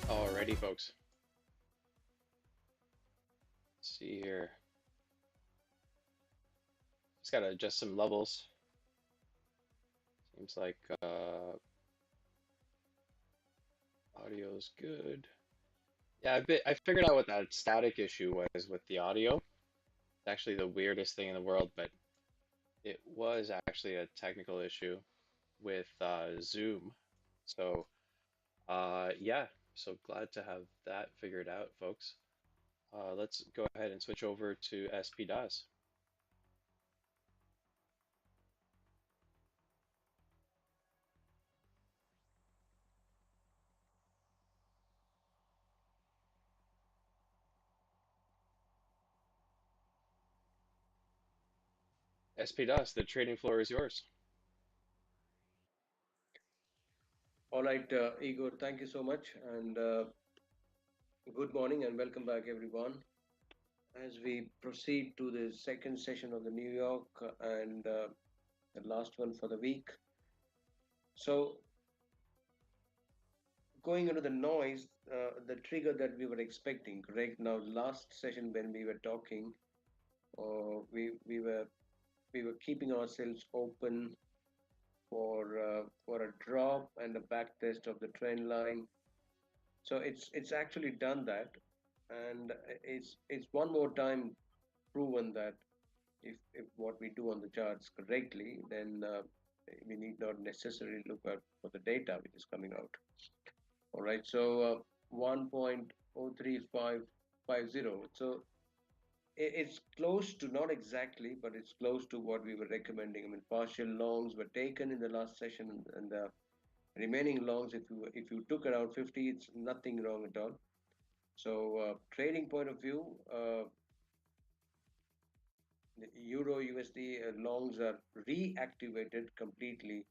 Alrighty, folks. Let's see here. Just gotta adjust some levels. Seems like audio's good. Yeah, I figured out what that static issue was with the audio. It's actually the weirdest thing in the world, but it was actually a technical issue with Zoom. So, yeah, so glad to have that figured out, folks. Let's go ahead and switch over to SPDas. SPDas, the trading floor is yours. All right, Igor, thank you so much. And good morning and welcome back, everyone. As we proceed to the second session of the New York and the last one for the week. So, going into the noise, the trigger that we were expecting, correct? Now, last session when we were talking, we were keeping ourselves open for a drop and a back test of the trend line. So it's actually done that, and it's one more time proven that if what we do on the charts correctly, then we need not necessarily look at for the data which is coming out. All right, so 1.03550. So it's close to, not exactly, but it's close to what we were recommending. I mean, partial longs were taken in the last session, and the remaining longs, if you took around 50, it's nothing wrong at all. So, trading point of view, the Euro USD longs are reactivated completely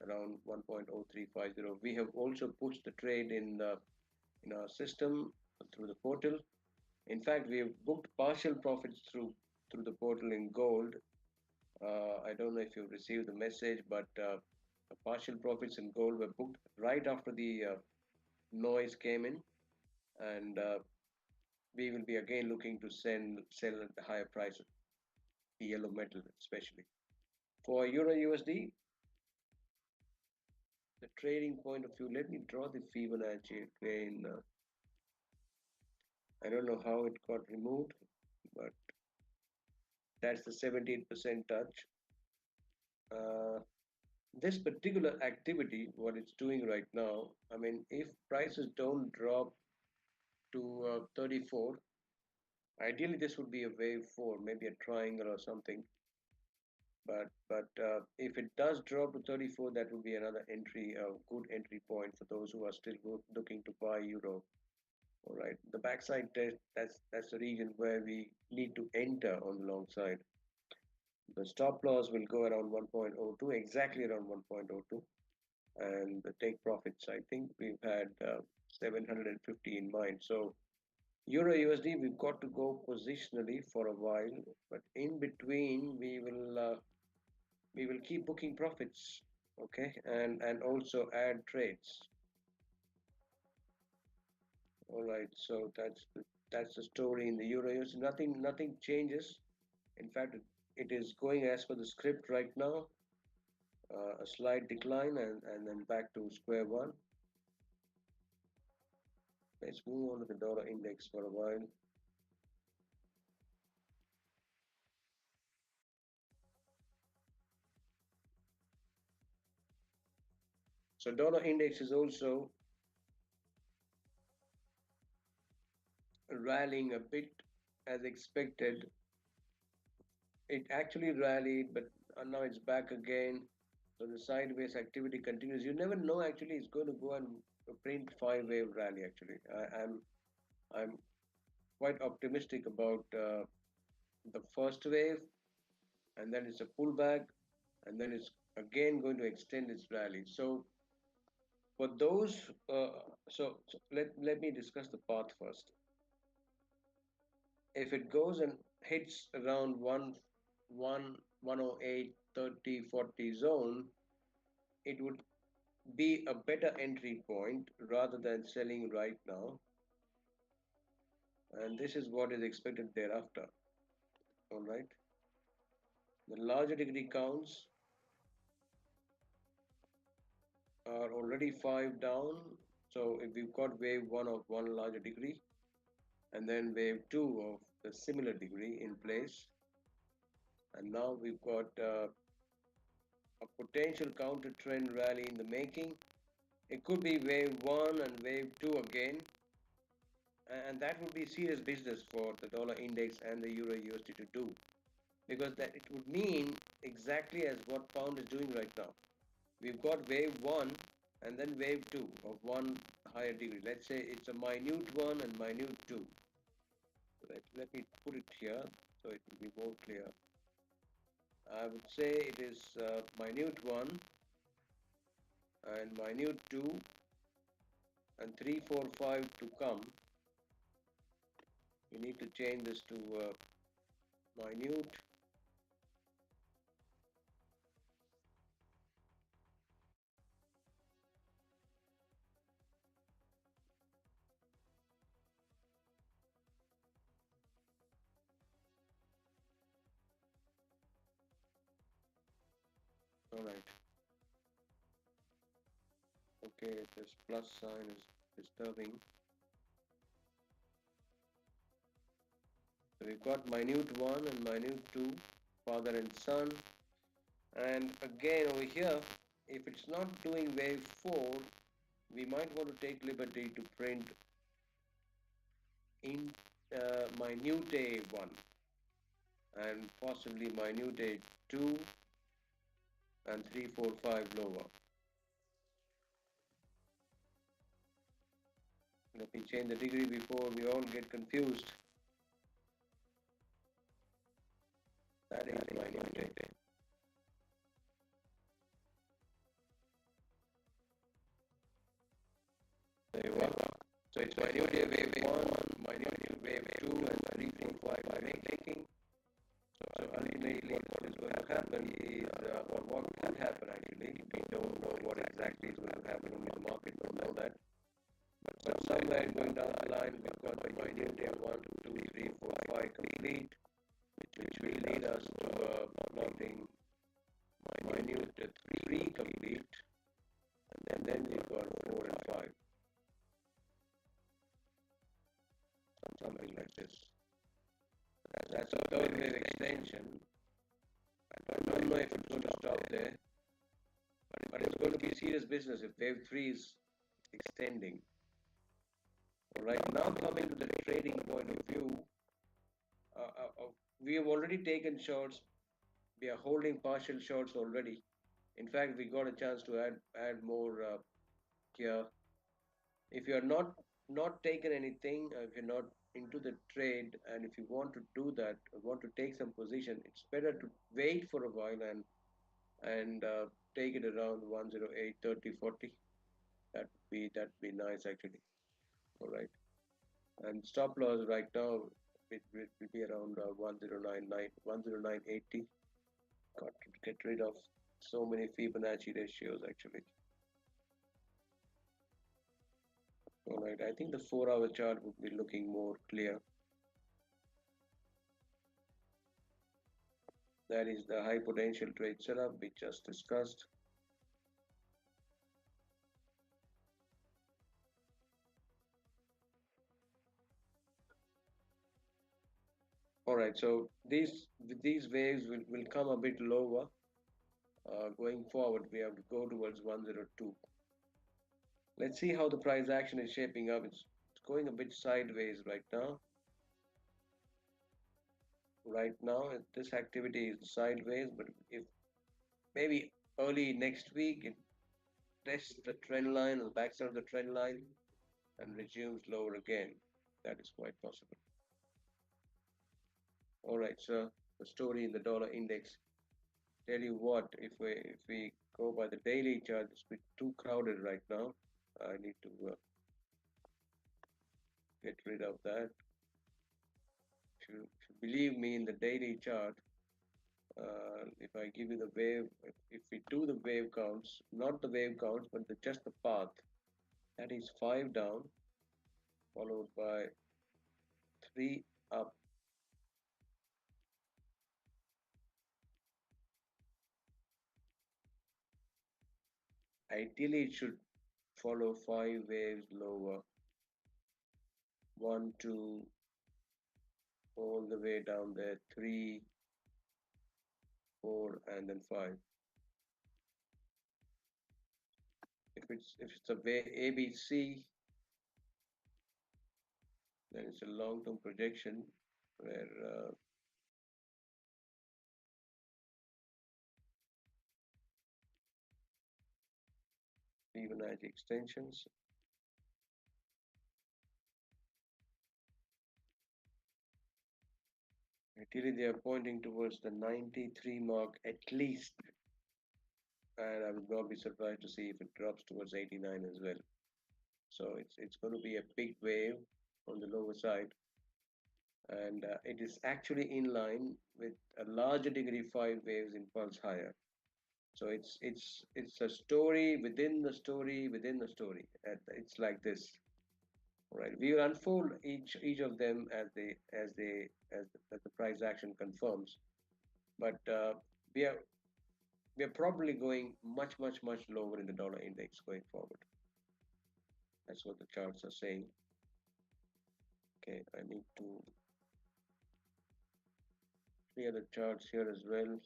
around 1.0350. We have also pushed the trade in our system through the portal. In fact, we have booked partial profits through the portal in gold. I don't know if you've received the message, but the partial profits in gold were booked right after the noise came in, and we will be again looking to sell at the higher price, the yellow metal especially. For Euro USD, the trading point of view, let me draw the Fibonacci again. I don't know how it got removed, but that's the 17% touch. Uh, this particular activity, what it's doing right now, I mean, if prices don't drop to 34, ideally this would be a wave 4, maybe a triangle or something. But if it does drop to 34, that would be another entry, a good entry point for those who are still looking to buy euro. All right, the backside test, that's the region where we need to enter on the long side. The stop loss will go around 1.02, exactly around 1.02, and the take profits, I think we've had 750 in mind. So Euro USD, we've got to go positionally for a while, but in between we will keep booking profits, okay, and also add trades. All right, so that's the story in the euro USD. Nothing changes. In fact, it is going as per the script right now. A slight decline and then back to square one. Let's move on to the dollar index for a while. So dollar index is also rallying a bit as expected. It actually rallied, but now it's back again. So the sideways activity continues. You never know actually it's going to go and print five-wave rally actually. I'm quite optimistic about the first wave, and then it's a pullback, and then it's again going to extend its rally. So for those, so let me discuss the path first. If it goes and hits around 108 30 40 zone, it would be a better entry point rather than selling right now. And this is what is expected thereafter. All right. The larger degree counts are already five down. So if we've got wave one of one larger degree and then wave two of the similar degree in place, and now we've got a potential counter trend rally in the making. It could be wave one and wave two again, and that would be serious business for the dollar index and the euro USD to do, because that it would mean exactly as what pound is doing right now. We've got wave one and then wave two of one higher degree. Let's say it's a minute one and minute two. Let me put it here so it will be more clear. I would say it is minute one and minute two and 3, 4, 5 to come. We need to change this to minute. All right. Okay, this plus sign is disturbing. So we've got minute 1 and minute 2, father and son. And again over here, if it's not doing wave 4, we might want to take liberty to print in minute 1 and possibly minute 2 and 3, 4, 5 lower. Let me change the degree before we all get confused. That is minute. There you are. So it's minute wave 1, minute wave 2, and 3, 4, 5 making. So ultimately what is going to happen is, or what could happen actually, we don't know what exactly is going to happen, only the market will know that. But somewhere going down the line, we've got the minute day 1, 2, 3, 4, 5 complete, which will lead us to plotting minute 3 complete, and then we've got 4 and 5, something like this. That's a third wave extension. I don't know if it's going to stop there, but it's going to be serious business if wave 3 is extending. Right now, coming to the trading point of view, we have already taken shorts. We are holding partial shorts already. In fact, we got a chance to add more here. If you are not taken anything, if you're not into the trade, and if you want to do that, want to take some position, it's better to wait for a while and take it around 108, 30, 40. That'd be nice actually. All right. And stop loss right now it will be around 1099, 10980. Got to get rid of so many Fibonacci ratios actually. All right, I think the 4-hour chart would be looking more clear. That is the high potential trade setup we just discussed. All right, so these waves will come a bit lower. Going forward, we have to go towards 102. Let's see how the price action is shaping up. It's going a bit sideways right now. Right now, this activity is sideways, but if maybe early next week it tests the trend line on the backside of the trend line and resumes lower again, that is quite possible. All right, so the story in the dollar index. Tell you what, if we go by the daily chart, it's a bit too crowded right now. I need to get rid of that. If you believe me, in the daily chart, If I give you the wave, if we do the wave counts, not the wave counts, but just the path, that is 5 down, followed by 3 up. Ideally, it should follow 5 waves lower, 1, 2, all the way down there, 3, 4, and then 5. If it's a way ABC, then it's a long-term projection where Fibonacci extensions. Ideally, they are pointing towards the 93 mark at least, and I would not be surprised to see if it drops towards 89 as well. So it's going to be a big wave on the lower side, and it is actually in line with a larger degree 5 waves in pulse higher. So it's a story within the story within the story. And it's like this, right? We will unfold each of them as the price action confirms. But we are we are probably going much lower in the dollar index going forward. That's what the charts are saying. Okay, I need to clear the charts here as well.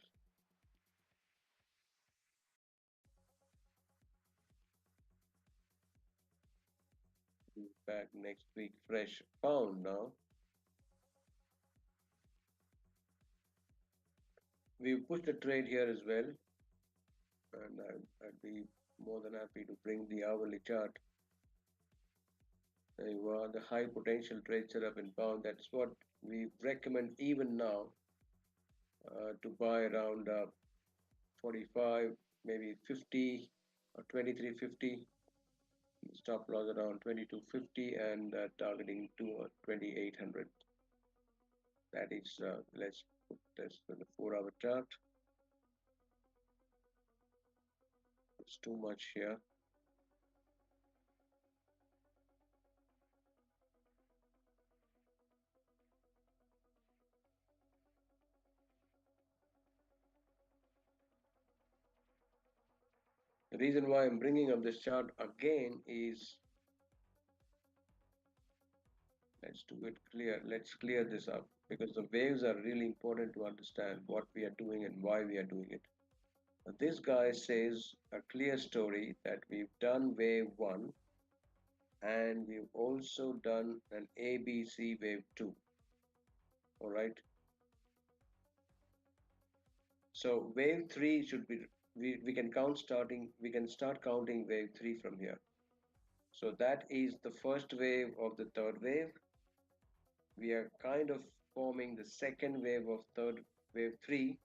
Be back next week, fresh pound now. We've pushed a trade here as well, and I'd be more than happy to bring the hourly chart. There you are, the high potential trade setup in pound. That's what we recommend even now to buy around 45, maybe 50 or 23.50. Stop loss around 22.50 and targeting to 2800. That is, let's put this to the 4-hour chart. It's too much here. The reason why I'm bringing up this chart again is, let's do it clear. Let's clear this up because the waves are really important to understand what we are doing and why we are doing it. Now, this guy says a clear story that we've done wave 1 and we've also done an ABC wave 2. All right. So wave 3 should be, we can we can start counting wave 3 from here. So that is the first wave of the third wave. We are kind of forming the second wave of third wave 3.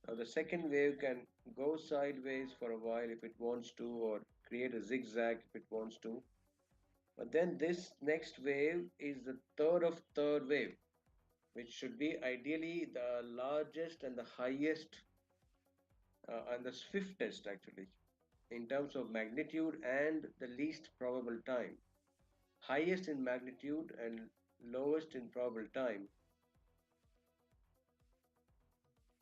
Now the second wave can go sideways for a while if it wants to, or create a zigzag if it wants to. But then this next wave is the third of third wave, which should be ideally the largest and the highest and the swiftest actually in terms of magnitude and the least probable time. Highest in magnitude and lowest in probable time.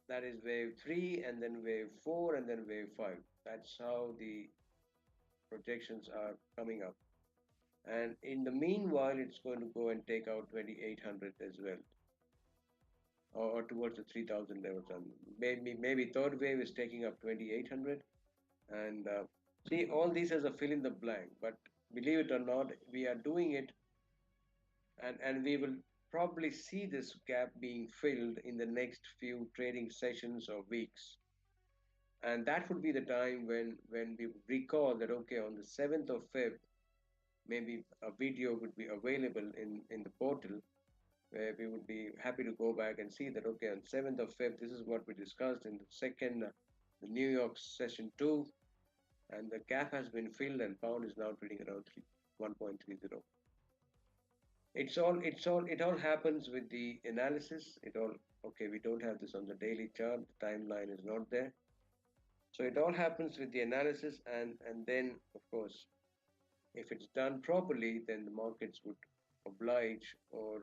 That is wave 3 and then wave 4 and then wave 5. That's how the projections are coming up. And in the meanwhile, it's going to go and take out 2800 as well, or towards the 3000 levels. And maybe third wave is taking up 2800. And see, all these as a fill in the blank. But believe it or not, we are doing it, and we will probably see this gap being filled in the next few trading sessions or weeks. And that would be the time when we recall that okay, on the 7th of Feb, maybe a video would be available in the portal where we would be happy to go back and see that okay, on 7th of Feb, this is what we discussed in the second the New York session 2, and the gap has been filled and pound is now trading around 1.30. It all happens with the analysis. It all Okay, we don't have this on the daily chart. The timeline is not there. So it all happens with the analysis, and then, of course, if it's done properly, then the markets would oblige or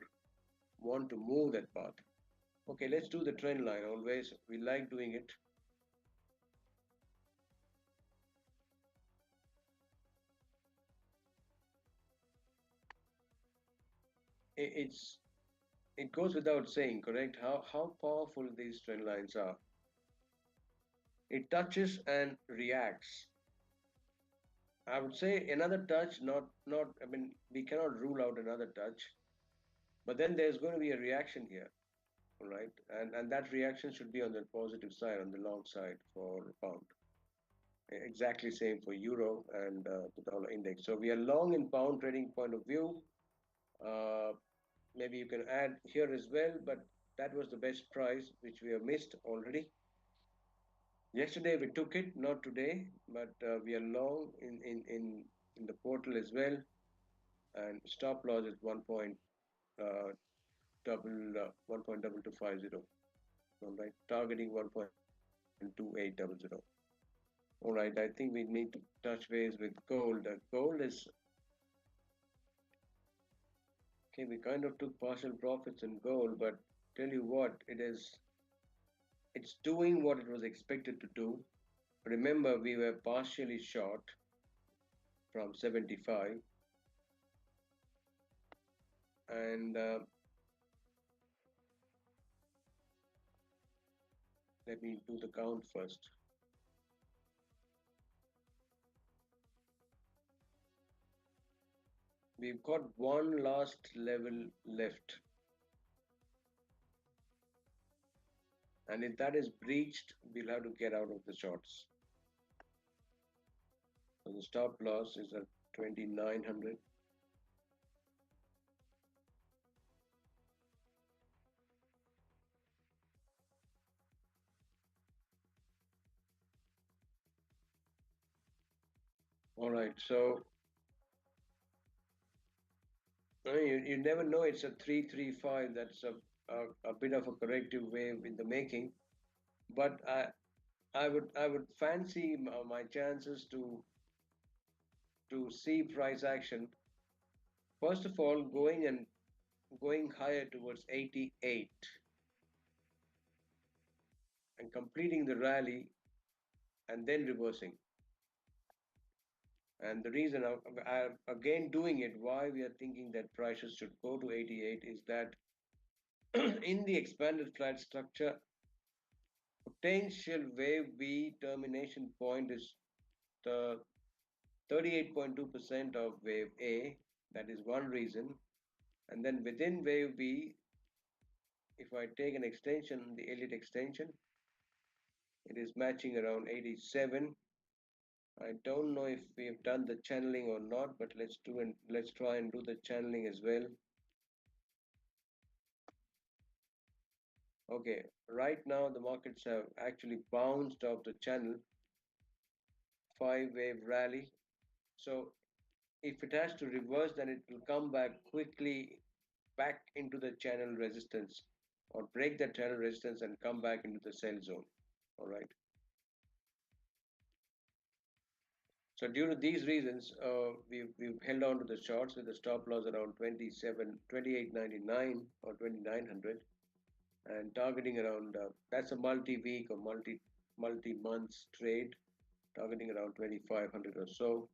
want to move that path. Okay, let's do the trend line. Always, we like doing it. It's it goes without saying, correct? How powerful these trend lines are. It touches and reacts. I would say another touch, not. I mean, we cannot rule out another touch, but then there's going to be a reaction here, all right? And that reaction should be on the positive side, on the long side for pound. Exactly same for euro and the dollar index. So we are long in pound trading point of view. Uh, Maybe you can add here as well, but that was the best price which we have missed already. Yesterday we took it, not today, but we are long in the portal as well, and stop loss is uh, 1.2250. All right, targeting 1.2800. All right, I think we need to touch base with gold. Gold is okay. We kind of took partial profits in gold, but tell you what, it's doing what it was expected to do. Remember, we were partially short from 75, and let me do the count first. We've got one last level left, and if that is breached, we'll have to get out of the shorts. So the stop loss is at 2900. All right, so you never know. It's a 335. That's a bit of a corrective wave in the making. But I would fancy my chances to see price action. First of all, going higher towards 88 and completing the rally and then reversing. And the reason again doing it, why we are thinking that prices should go to 88 is that in the expanded flat structure, potential wave B termination point is the 38.2% of wave A. That is one reason. And then within wave B, if I take an extension, the Elliott extension, it is matching around 87. I don't know if we have done the channeling or not, but let's try and do the channeling as well. Okay, right now the markets have actually bounced off the channel, five wave rally. So if it has to reverse, then it will come back quickly back into the channel resistance or break the channel resistance and come back into the sell zone. All right. So due to these reasons, we've held on to the shorts with the stop loss around 28.99 or 2900 and targeting around that's a multi-week or multi-months trade targeting around 2500 or so.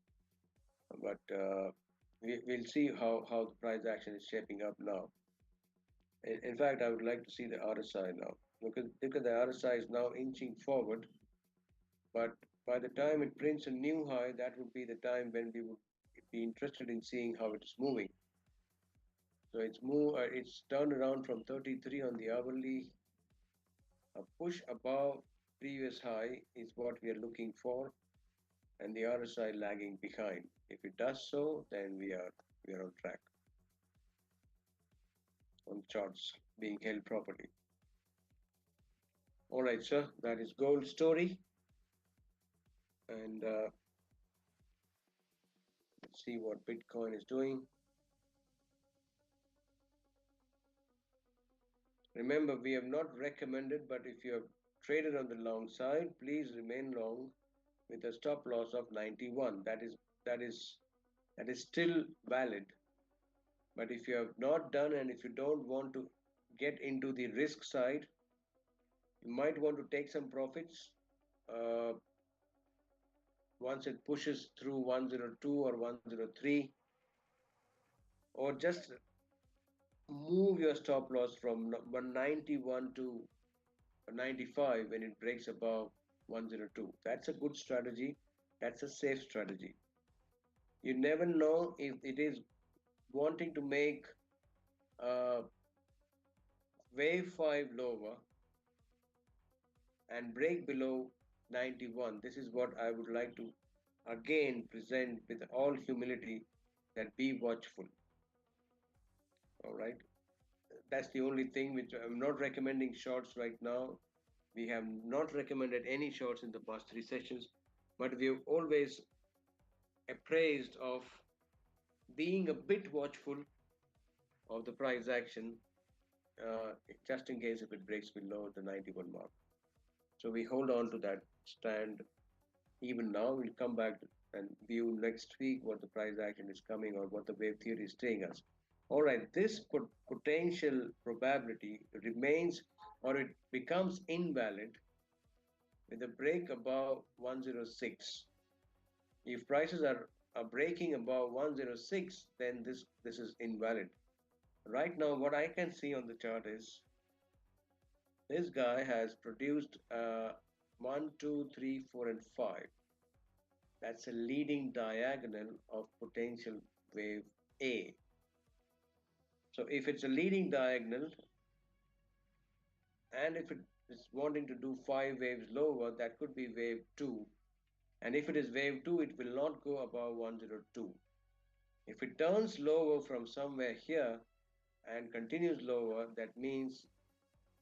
But we'll see how the price action is shaping up now. In fact, I would like to see the RSI now. Look at the RSI is now inching forward, but by the time it prints a new high, that would be the time when we would be interested in seeing how it's moving. So it's turned around from 33 on the hourly. A push above previous high is what we are looking for, and the RSI lagging behind. If it does so, then we are on track on charts being held properly. All right, sir, that is gold story, and let's see what Bitcoin is doing. Remember, we have not recommended, but if you have traded on the long side, please remain long with a stop loss of 91. That is that is still valid. But if you have not done and if you don't want to get into the risk side, you might want to take some profits uh, once it pushes through 102 or 103, or just move your stop loss from 191 to 95 when it breaks above 102. That's a good strategy. That's a safe strategy. You never know if it is wanting to make wave 5 lower and break below 91. This is what I would like to again present with all humility, that be watchful. All right. That's the only thing which I'm not recommending shorts right now. We have not recommended any shorts in the past three sessions, but we've always appraised of being a bit watchful of the price action, uh, just in case if it breaks below the 91 mark. So we hold on to that stand even now. We'll come back and view next week what the price action is coming or what the wave theory is telling us. All right, this potential probability remains or it becomes invalid with a break above 106. If prices are breaking above 106, then this is invalid. Right now, what I can see on the chart is this guy has produced 1, 2, 3, 4, and 5. That's a leading diagonal of potential wave A. So if it's a leading diagonal and if it is wanting to do 5 waves lower, that could be wave 2. And if it is wave 2, it will not go above 102. If it turns lower from somewhere here and continues lower, that means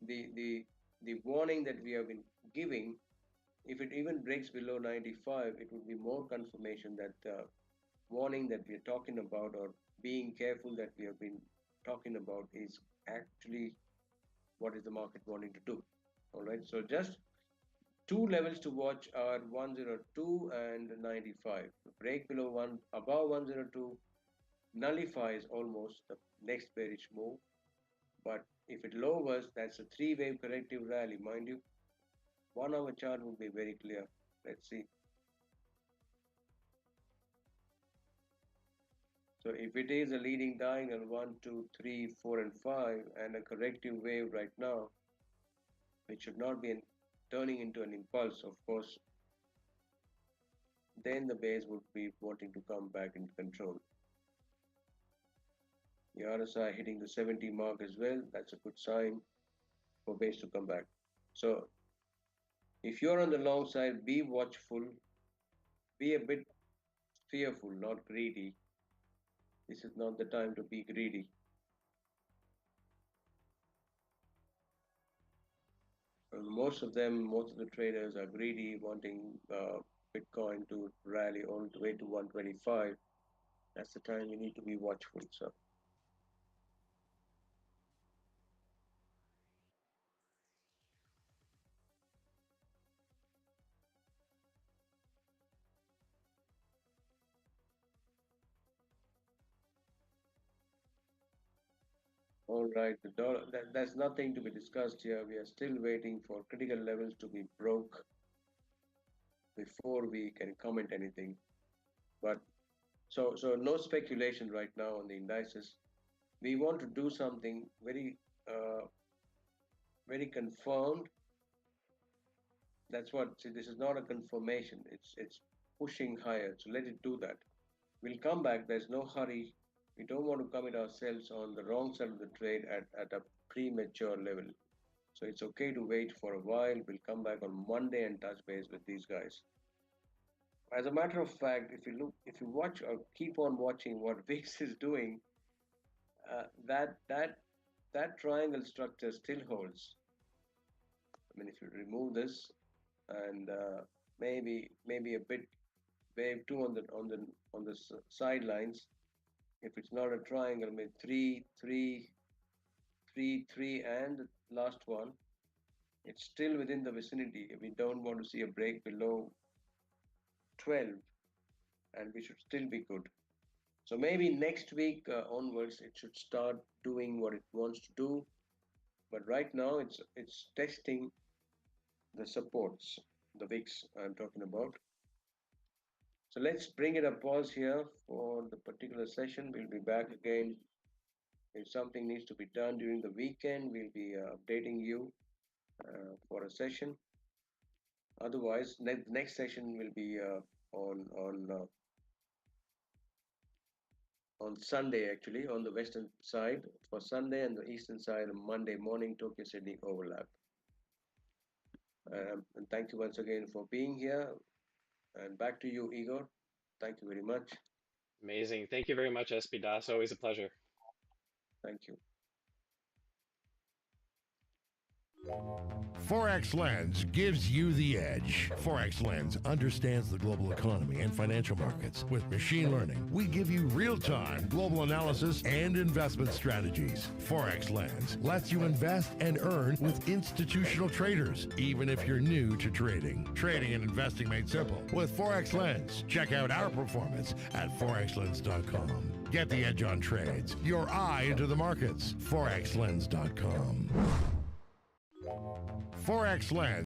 the, the, the warning that we have been giving, if it even breaks below 95, it would be more confirmation that the warning that we are talking about or being careful that we have been talking about is actually what is the market wanting to do. All right, so just two levels to watch are 102 and 95. Break below one, above 102 nullifies almost the next bearish move. But if it lowers, that's a three-wave corrective rally. Mind you, 1 hour chart would be very clear. Let's see. So if it is a leading diagonal, 1, 2, 3, 4, and 5, and a corrective wave right now, it should not be turning into an impulse, of course, then the base would be wanting to come back into control. The RSI hitting the 70 mark as well, that's a good sign for base to come back. So if you're on the long side, be watchful, be a bit fearful, not greedy. This is not the time to be greedy. Most of them, most of the traders are greedy, wanting Bitcoin to rally all the way to 125. That's the time you need to be watchful. So, all right, the dollar, that's nothing to be discussed here. We are still waiting for critical levels to be broke before we can comment anything. But so no speculation right now on the indices. We want to do something uh, very confirmed. That's what. See, this is not a confirmation. It's pushing higher. So let it do that. We'll come back. There's no hurry. We don't want to commit ourselves on the wrong side of the trade at a premature level. So it's okay to wait for a while. We'll come back on Monday and touch base with these guys. As a matter of fact, if you watch or keep on watching what VIX is doing, uh, that that that triangle structure still holds. I mean, if you remove this and maybe a bit wave two sidelines, if it's not a triangle, I mean three, three, 3 3 and the last one, it's still within the vicinity. We don't want to see a break below 12, and we should still be good. So maybe next week onwards, it should start doing what it wants to do. But right now, it's testing the supports, the wicks I'm talking about. So let's bring it a pause here for the particular session. We'll be back again. If something needs to be done during the weekend, we'll be updating you for a session. Otherwise, next session will be on Sunday, actually, on the western side for Sunday, and the eastern side on Monday morning, Tokyo Sydney overlap. And thank you once again for being here. And back to you, Igor. Thank you very much. Amazing. Thank you very much, SPDas. Always a pleasure. Thank you. Forex Lens gives you the edge. Forex Lens understands the global economy and financial markets. With machine learning, we give you real-time global analysis and investment strategies. Forex Lens lets you invest and earn with institutional traders, even if you're new to trading. Trading and investing made simple with Forex Lens. Check out our performance at forexlens.com. Get the edge on trades. Your eye into the markets. forexlens.com. Forex Lens